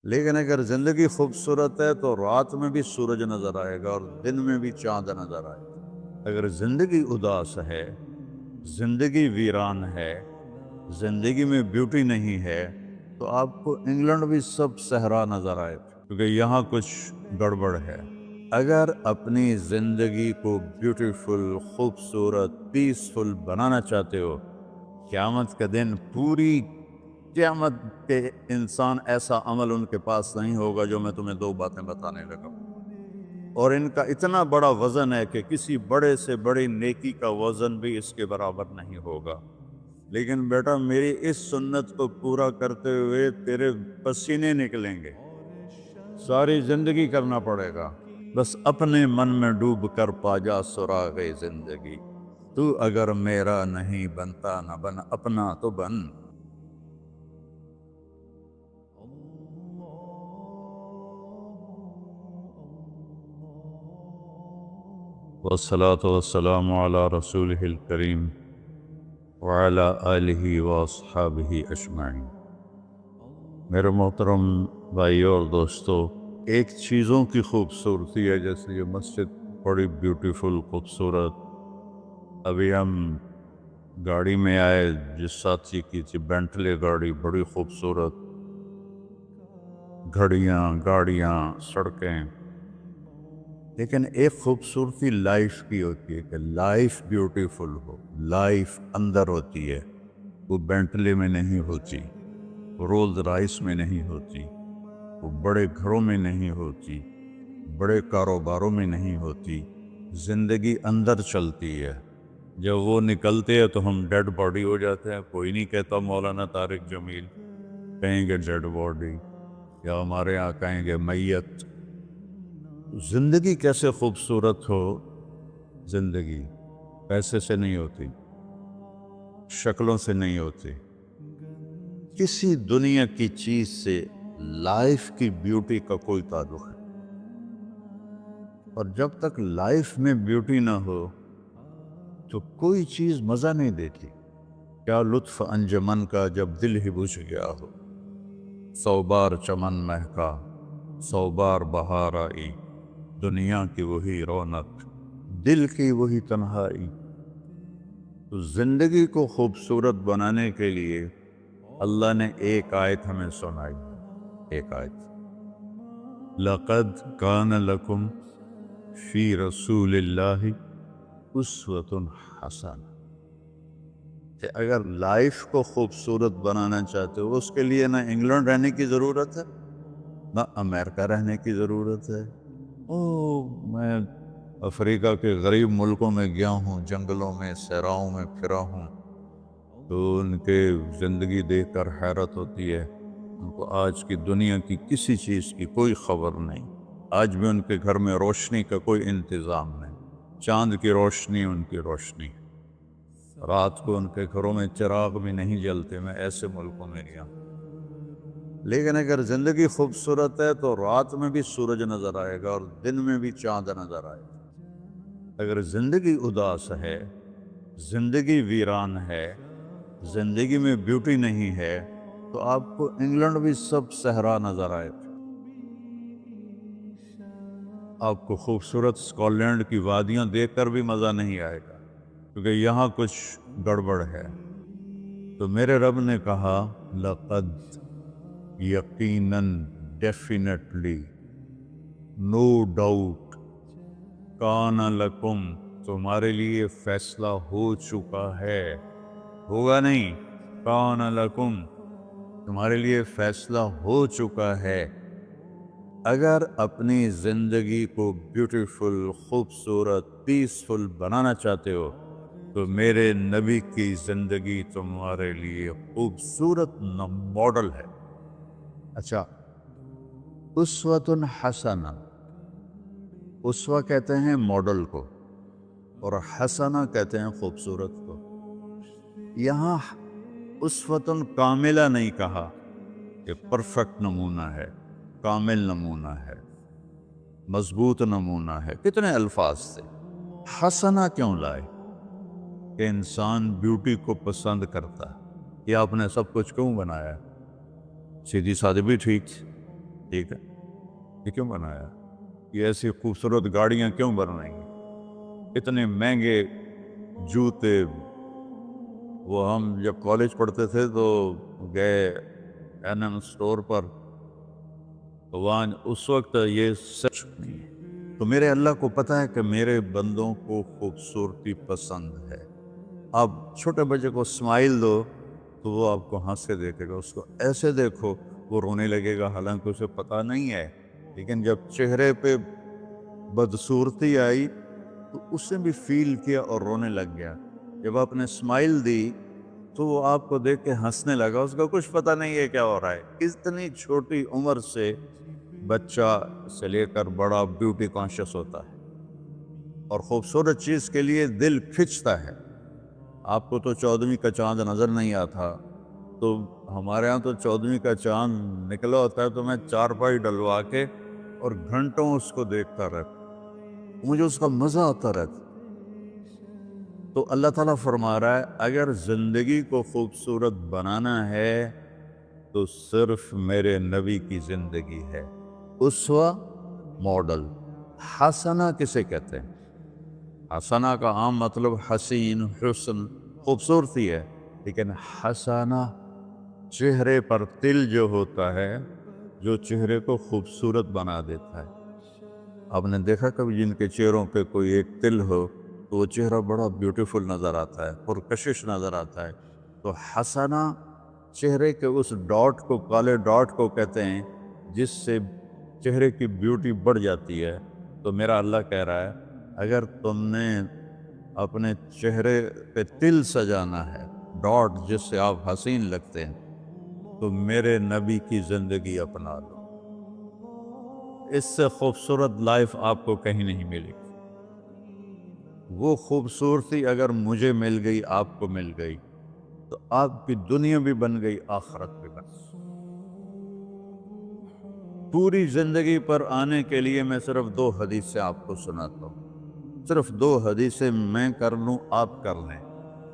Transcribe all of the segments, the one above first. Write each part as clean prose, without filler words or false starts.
لیکن اگر زندگی خوبصورت ہے تو رات میں بھی سورج نظر آئے گا اور دن میں بھی چاند نظر آئے گا۔ اگر زندگی اداس ہے، زندگی ویران ہے، زندگی میں بیوٹی نہیں ہے، تو آپ کو انگلینڈ بھی سب صحرا نظر آئے گا، کیونکہ یہاں کچھ گڑبڑ ہے۔ اگر اپنی زندگی کو بیوٹیفل، خوبصورت، پیسفل بنانا چاہتے ہو، قیامت کا دن پوری قیامت کے انسان ایسا عمل ان کے پاس نہیں ہوگا جو میں تمہیں دو باتیں بتانے لگا ہوں، اور ان کا اتنا بڑا وزن ہے کہ کسی بڑے سے بڑی نیکی کا وزن بھی اس کے برابر نہیں ہوگا۔ لیکن بیٹا میری اس سنت کو پورا کرتے ہوئے تیرے پسینے نکلیں گے، ساری زندگی کرنا پڑے گا۔ بس اپنے من میں ڈوب کر پا جا سراغ زندگی، تو اگر میرا نہیں بنتا نہ بن اپنا تو بن۔ والصلاة والسلام على رسوله الكريم وعلى آلہ واصحابہ اجمعین۔ میرے محترم بھائیو اور دوستو، ایک چیزوں کی خوبصورتی ہے، جیسے یہ مسجد بڑی بیوٹیفل خوبصورت۔ ابھی ہم گاڑی میں آئے، جس ساتھی کی تھی بینٹلے گاڑی، بڑی خوبصورت، گھڑیاں، گاڑیاں، سڑکیں۔ لیکن ایک خوبصورتی لائف کی ہوتی ہے کہ لائف بیوٹیفل ہو، لائف اندر ہوتی ہے، وہ بینٹلے میں نہیں ہوتی، رولز رائس میں نہیں ہوتی، وہ بڑے گھروں میں نہیں ہوتی، بڑے کاروباروں میں نہیں ہوتی۔ زندگی اندر چلتی ہے۔ جب وہ نکلتے ہیں تو ہم ڈیڈ باڈی ہو جاتے ہیں۔ کوئی نہیں کہتا مولانا طارق جمیل، کہیں گے ڈیڈ باڈی، یا ہمارے یہاں کہیں گے میت۔ زندگی کیسے خوبصورت ہو؟ زندگی پیسے سے نہیں ہوتی، شکلوں سے نہیں ہوتی، کسی دنیا کی چیز سے لائف کی بیوٹی کا کوئی تعلق ہے۔ اور جب تک لائف میں بیوٹی نہ ہو تو کوئی چیز مزہ نہیں دیتی۔ کیا لطف انجمن کا جب دل ہی بجھ گیا ہو، 100 بار چمن مہکا، 100 بار بہار آئی، دنیا کی وہی رونق، دل کی وہی تنہائی۔ تو زندگی کو خوبصورت بنانے کے لیے اللہ نے ایک آیت ہمیں سنائی، ایک آیت، لَقَدْ كَانَ لَكُمْ فِي رَسُولِ اللَّهِ أُسْوَةٌ حَسَنَةٌ۔ کہ اگر لائف کو خوبصورت بنانا چاہتے ہو، اس کے لیے نہ انگلینڈ رہنے کی ضرورت ہے، نہ امریکہ رہنے کی ضرورت ہے۔ میں افریقہ کے غریب ملکوں میں گیا ہوں، جنگلوں میں، صحراؤں میں پھرا ہوں، تو ان کے زندگی دیکھ کر حیرت ہوتی ہے۔ ان کو آج کی دنیا کی کسی چیز کی کوئی خبر نہیں۔ آج بھی ان کے گھر میں روشنی کا کوئی انتظام نہیں، چاند کی روشنی ان کی روشنی، رات کو ان کے گھروں میں چراغ بھی نہیں جلتے۔ میں ایسے ملکوں میں گیا۔ لیکن اگر زندگی خوبصورت ہے تو رات میں بھی سورج نظر آئے گا اور دن میں بھی چاند نظر آئے گا۔ اگر زندگی اداس ہے، زندگی ویران ہے، زندگی میں بیوٹی نہیں ہے، تو آپ کو انگلینڈ بھی سب صحرا نظر آئے گا۔ آپ کو خوبصورت اسکاٹ لینڈ کی وادیاں دیکھ کر بھی مزہ نہیں آئے گا، کیونکہ یہاں کچھ گڑبڑ ہے۔ تو میرے رب نے کہا، لقد، یقیناً، ڈیفینیٹلی، نو ڈاؤٹ، کان لکم، تمہارے لیے فیصلہ ہو چکا ہے، ہوگا نہیں، کان لکم، تمہارے لیے فیصلہ ہو چکا ہے۔ اگر اپنی زندگی کو بیوٹیفل، خوبصورت، پیسفل بنانا چاہتے ہو تو میرے نبی کی زندگی تمہارے لیے خوبصورت ماڈل ہے۔ اچھا، اسوۃ حسنہ، اسوہ کہتے ہیں ماڈل کو، اور حسنہ کہتے ہیں خوبصورت کو۔ یہاں اسوۃ کاملہ نہیں کہا کہ پرفیکٹ نمونہ ہے، کامل نمونہ ہے، مضبوط نمونہ ہے، کتنے الفاظ سے۔ حسنہ کیوں لائے؟ کہ انسان بیوٹی کو پسند کرتا ہے۔ یہ آپ نے سب کچھ کیوں بنایا؟ سیدھی سادی بھی ٹھیک، ٹھیک ہے، یہ کیوں بنایا؟ یہ ایسی خوبصورت گاڑیاں کیوں بن رہی ہیں؟ اتنے مہنگے جوتے؟ وہ ہم جب کالج پڑھتے تھے تو گئے این ایم اسٹور پر، تو وہاں اس وقت یہ سچ نہیں ہے۔ تو میرے اللہ کو پتہ ہے کہ میرے بندوں کو خوبصورتی پسند ہے۔ آپ چھوٹے بچے کو اسمائل دو تو وہ آپ کو ہنس کے دیکھے گا، اس کو ایسے دیکھو وہ رونے لگے گا، حالانکہ اسے پتہ نہیں ہے، لیکن جب چہرے پہ بدصورتی آئی تو اس نے بھی فیل کیا اور رونے لگ گیا۔ جب آپ نے اسمائل دی تو وہ آپ کو دیکھ کے ہنسنے لگا، اس کا کچھ پتہ نہیں ہے کیا ہو رہا ہے۔ اتنی چھوٹی عمر سے بچہ سے لے کر بڑا بیوٹی کانشیس ہوتا ہے اور خوبصورت چیز کے لیے دل کھنچتا ہے۔ آپ کو تو 14ویں کا چاند نظر نہیں آتا، تو ہمارے ہاں تو 14ویں کا چاند نکلا ہوتا ہے تو میں چارپائی ڈلوا کے اور گھنٹوں اس کو دیکھتا رہتا، مجھے اس کا مزہ آتا رہتا۔ تو اللہ تعالیٰ فرما رہا ہے اگر زندگی کو خوبصورت بنانا ہے تو صرف میرے نبی کی زندگی ہے۔ اسوہ، ماڈل۔ حسنہ کسے کہتے ہیں؟ حسنہ کا عام مطلب حسین، حسن، خوبصورتی ہے، لیکن حسنہ چہرے پر تل جو ہوتا ہے، جو چہرے کو خوبصورت بنا دیتا ہے۔ آپ نے دیکھا کبھی جن کے چہروں پہ کوئی ایک تل ہو تو وہ چہرہ بڑا بیوٹیفل نظر آتا ہے، پرکشش نظر آتا ہے۔ تو حسنہ چہرے کے اس ڈاٹ کو، کالے ڈاٹ کو کہتے ہیں جس سے چہرے کی بیوٹی بڑھ جاتی ہے۔ تو میرا اللہ کہہ رہا ہے اگر تم نے اپنے چہرے پہ تل سجانا ہے، ڈاٹ جس سے آپ حسین لگتے ہیں، تو میرے نبی کی زندگی اپنا لو۔ اس سے خوبصورت لائف آپ کو کہیں نہیں ملے گی۔ وہ خوبصورتی اگر مجھے مل گئی، آپ کو مل گئی، تو آپ کی دنیا بھی بن گئی، آخرت بھی بن گئی۔ پوری زندگی پر آنے کے لیے میں صرف 2 حدیثیں آپ کو سناتا ہوں، صرف 2 حدیثیں میں کر لوں، آپ کر لیں،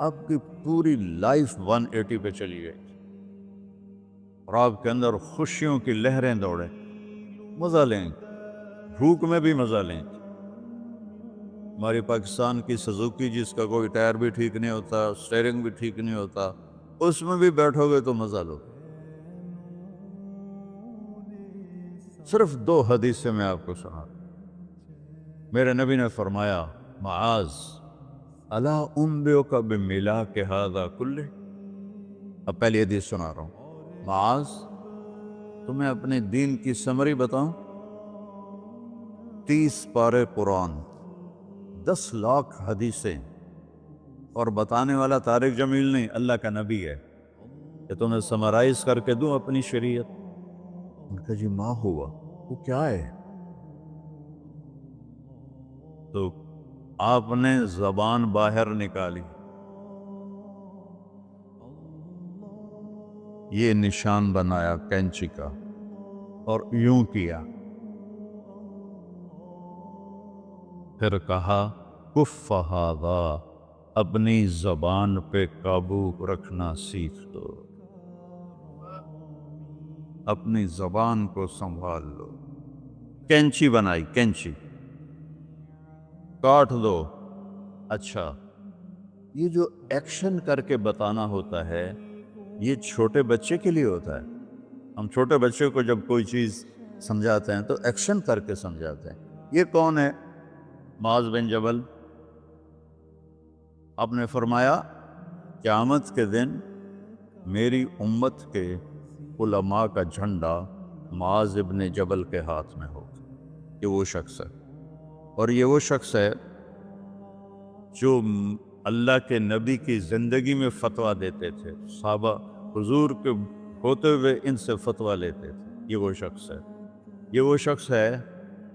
آپ کی پوری لائف 180 پہ چلی گئی اور آپ کے اندر خوشیوں کی لہریں دوڑیں، مزہ لیں، بھوک میں بھی مزہ لیں۔ ہماری پاکستان کی سزوکی جس کا کوئی ٹائر بھی ٹھیک نہیں ہوتا، سٹیئرنگ بھی ٹھیک نہیں ہوتا، اس میں بھی بیٹھو گے تو مزہ لو۔ صرف 2 حدیثیں میں آپ کو سنا۔ میرے نبی نے فرمایا معاذ الا انبئک بملاک ھذا کلہ۔ اب پہلی حدیث سنا رہا ہوں، معاذ تمہیں اپنے دین کی سمری بتاؤں؟ 30 پارے قرآن، 10 لاکھ حدیثیں، اور بتانے والا طارق جمیل نہیں، اللہ کا نبی ہے، کہ تمہیں سمرائز کر کے دوں اپنی شریعت؟ ان کا جی ما ہوا، وہ کیا ہے؟ تو آپ نے زبان باہر نکالی، یہ نشان بنایا کینچی کا اور یوں کیا، پھر کہا کف ھذا، اپنی زبان پہ قابو رکھنا سیکھ دو، اپنی زبان کو سنبھال لو۔ کینچی بنائی، کینچی، کاٹ دو۔ اچھا، یہ جو ایکشن کر کے بتانا ہوتا ہے یہ چھوٹے بچے کے لیے ہوتا ہے۔ ہم چھوٹے بچے کو جب کوئی چیز سمجھاتے ہیں تو ایکشن کر کے سمجھاتے ہیں۔ یہ کون ہے؟ معاذ بن جبل۔ آپ نے فرمایا قیامت کے دن میری امت کے علماء کا جھنڈا معاذ بن جبل کے ہاتھ میں ہوگا۔ یہ وہ شخص ہے، اور یہ وہ شخص ہے جو اللہ کے نبی کی زندگی میں فتویٰ دیتے تھے، صحابہ حضور کے ہوتے ہوئے ان سے فتویٰ لیتے تھے۔ یہ وہ شخص ہے، یہ وہ شخص ہے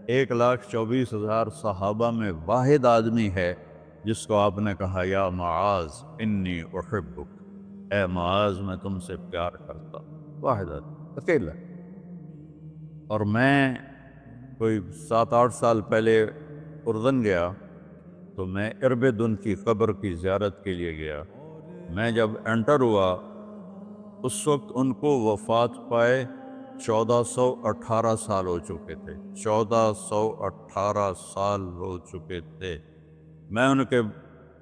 1,24,000 صحابہ میں واحد آدمی ہے جس کو آپ نے کہا یا معاذ انی احبک، اے معاذ میں تم سے پیار کرتا ہوں۔ واحد آدمی، اکیلا۔ اور میں کوئی 7-8 سال پہلے اردن گیا تو میں اربدن کی قبر کی زیارت کے لیے گیا۔ میں جب انٹر ہوا اس وقت ان کو وفات پائے 1418 سال ہو چکے تھے، 1418 سال ہو چکے تھے۔ میں ان کے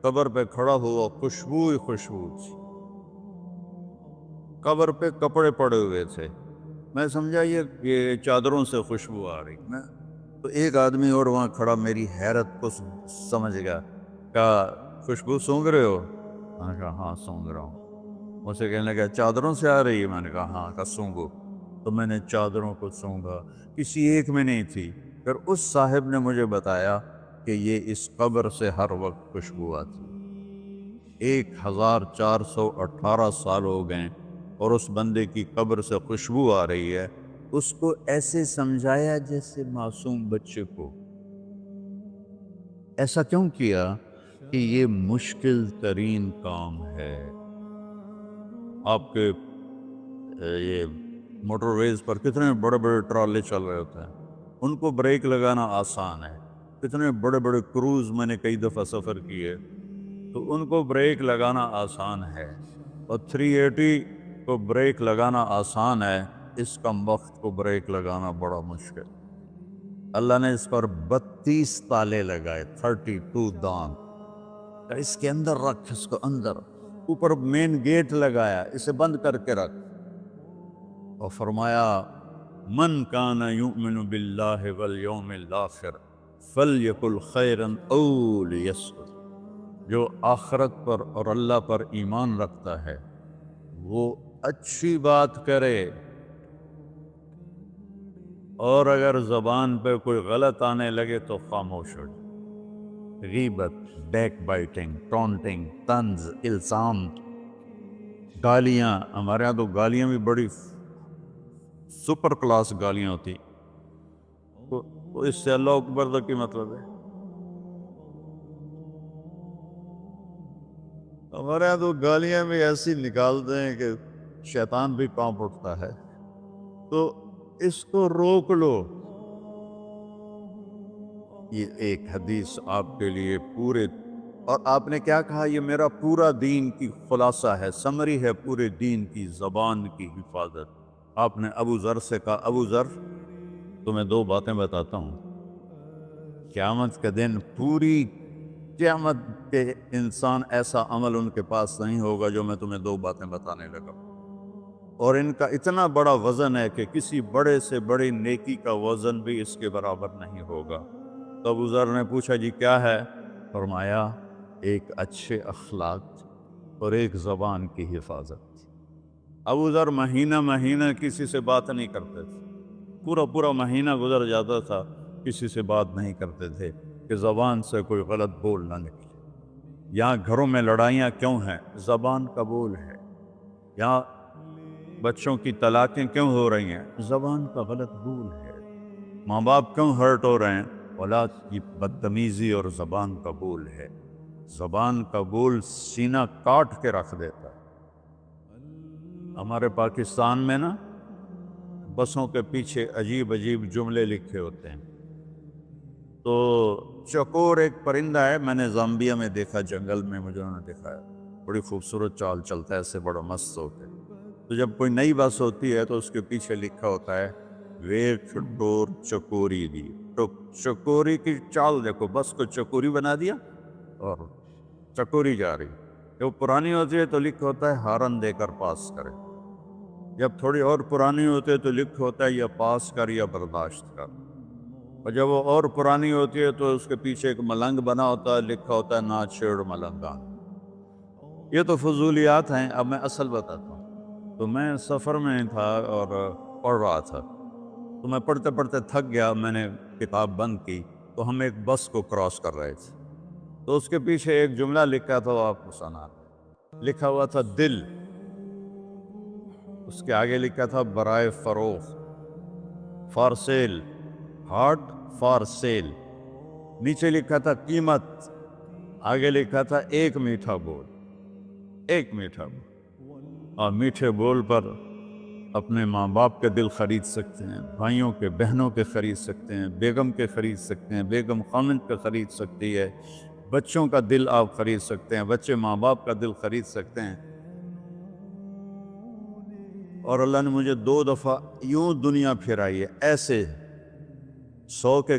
قبر پہ کھڑا ہوا، خوشبو ہی خوشبو تھی، قبر پہ کپڑے پڑے ہوئے تھے، میں سمجھا یہ چادروں سے خوشبو آ رہی۔ میں تو ایک آدمی اور وہاں کھڑا میری حیرت کو سمجھ گیا، کہا خوشبو سونگ رہے ہو؟ میں نے کہا ہاں سونگ رہا ہوں۔ اسے کہنے لگا چادروں سے آ رہی ہے؟ میں نے کہا ہاں۔ کہا سونگو۔ تو میں نے چادروں کو سونگا، کسی ایک میں نہیں تھی۔ پھر اس صاحب نے مجھے بتایا کہ یہ اس قبر سے ہر وقت خوشبو آتی، 1418 سال ہو گئے اور اس بندے کی قبر سے خوشبو آ رہی ہے۔ اس کو ایسے سمجھایا جیسے معصوم بچے کو۔ ایسا کیوں کیا؟ کہ یہ مشکل ترین کام ہے۔ آپ کے یہ موٹر ویز پر کتنے بڑے بڑے ٹرالے چل رہے ہوتے ہیں، ان کو بریک لگانا آسان ہے۔ کتنے بڑے بڑے کروز میں نے کئی دفعہ سفر کیے، تو ان کو بریک لگانا آسان ہے، اور 380 کو بریک لگانا آسان ہے، اس کم وقت کو بریک لگانا بڑا مشکل۔ اللہ نے اس پر 32 تالے لگائے، 32 دان، اس کے اندر رکھ، اس کو اندر، اوپر مین گیٹ لگایا، اسے بند کر کے رکھ، اور فرمایا من کان یؤمن باللہ والیوم الآخر فلیقل خیرا او لیصمت، جو آخرت پر اور اللہ پر ایمان رکھتا ہے وہ اچھی بات کرے، اور اگر زبان پہ کوئی غلط آنے لگے تو خاموش ہو جائے۔ غیبت، بیک بائٹنگ، ٹونٹنگ، طنز، الزام، گالیاں، ہمارے ہاں تو گالیاں بھی بڑی سپر کلاس گالیاں ہوتی، تو اس سے اللہ اکبر تک کی مطلب ہے۔ ہمارے یہاں تو گالیاں بھی ایسی نکالتے ہیں کہ شیطان بھی کانپ اٹھتا ہے، تو اس کو روک لو۔ یہ ایک حدیث آپ کے لیے پورے، اور آپ نے کیا کہا؟ یہ میرا پورا دین کی خلاصہ ہے، سمری ہے پورے دین کی، زبان کی حفاظت۔ آپ نے ابو ذر سے کہا ابو ذر تمہیں 2 باتیں بتاتا ہوں، قیامت کے دن پوری قیامت کے انسان ایسا عمل ان کے پاس نہیں ہوگا جو میں تمہیں 2 باتیں بتانے لگا، اور ان کا اتنا بڑا وزن ہے کہ کسی بڑے سے بڑی نیکی کا وزن بھی اس کے برابر نہیں ہوگا۔ تو ابو ذر نے پوچھا جی کیا ہے؟ فرمایا ایک اچھے اخلاق اور ایک زبان کی حفاظت۔ ابو ذر مہینہ مہینہ کسی سے بات نہیں کرتے تھے، پورا پورا مہینہ گزر جاتا تھا کسی سے بات نہیں کرتے تھے کہ زبان سے کوئی غلط بول نہ نکلے۔ یہاں گھروں میں لڑائیاں کیوں ہیں؟ زبان کا بول ہے۔ یہاں بچوں کی طلاقیں کیوں ہو رہی ہیں؟ زبان کا غلط بول ہے۔ ماں باپ کیوں ہرٹ ہو رہے ہیں؟ اولاد کی بدتمیزی اور زبان کا بول ہے۔ زبان کا بول سینہ کاٹ کے رکھ دیتا ہے۔ ہمارے پاکستان میں نا بسوں کے پیچھے عجیب عجیب جملے لکھے ہوتے ہیں۔ تو چکور ایک پرندہ ہے، میں نے زامبیا میں دیکھا، جنگل میں مجھے انہوں نے دکھایا، بڑی خوبصورت چال چلتا ہے، ایسے بڑا مست ہو کے۔ تو جب کوئی نئی بس ہوتی ہے تو اس کے پیچھے لکھا ہوتا ہے ویٹ ڈور چکوری دی، تو چکوری کی چال دیکھو، بس کو چکوری بنا دیا اور چکوری جا رہی۔ جب پرانی ہوتی ہے تو لکھا ہوتا ہے ہارن دے کر پاس کرے، جب تھوڑی اور پرانی ہوتی ہے تو لکھا ہوتا ہے یا پاس کر یا برداشت کر، اور جب وہ اور پرانی ہوتی ہے تو اس کے پیچھے ایک ملنگ بنا ہوتا ہے، لکھا ہوتا ہے نہ چھیڑ ملنگان۔ یہ تو فضولیات ہیں، اب میں اصل بتاتا ہوں۔ تو میں سفر میں تھا اور پڑھ رہا تھا، تو میں پڑھتے پڑھتے تھک گیا، میں نے کتاب بند کی، تو ہم ایک بس کو کراس کر رہے تھے، تو اس کے پیچھے ایک جملہ لکھا تھا، وہ آپ کو سنا، لکھا ہوا تھا دل، اس کے آگے لکھا تھا برائے فروخت، for sale, heart for sale, نیچے لکھا تھا قیمت، آگے لکھا تھا ایک میٹھا بول، ایک میٹھا بول۔ اور میٹھے بول پر اپنے ماں باپ کے دل خرید سکتے ہیں، بھائیوں کے، بہنوں کے خرید سکتے ہیں، بیگم کے خرید سکتے ہیں، بیگم خامند کا خرید سکتی ہے، بچوں کا دل آپ خرید سکتے ہیں، بچے ماں باپ کا دل خرید سکتے ہیں، اور اللہ نے مجھے 2 دفعہ یوں دنیا پھرائی ہے، ایسے 100 کے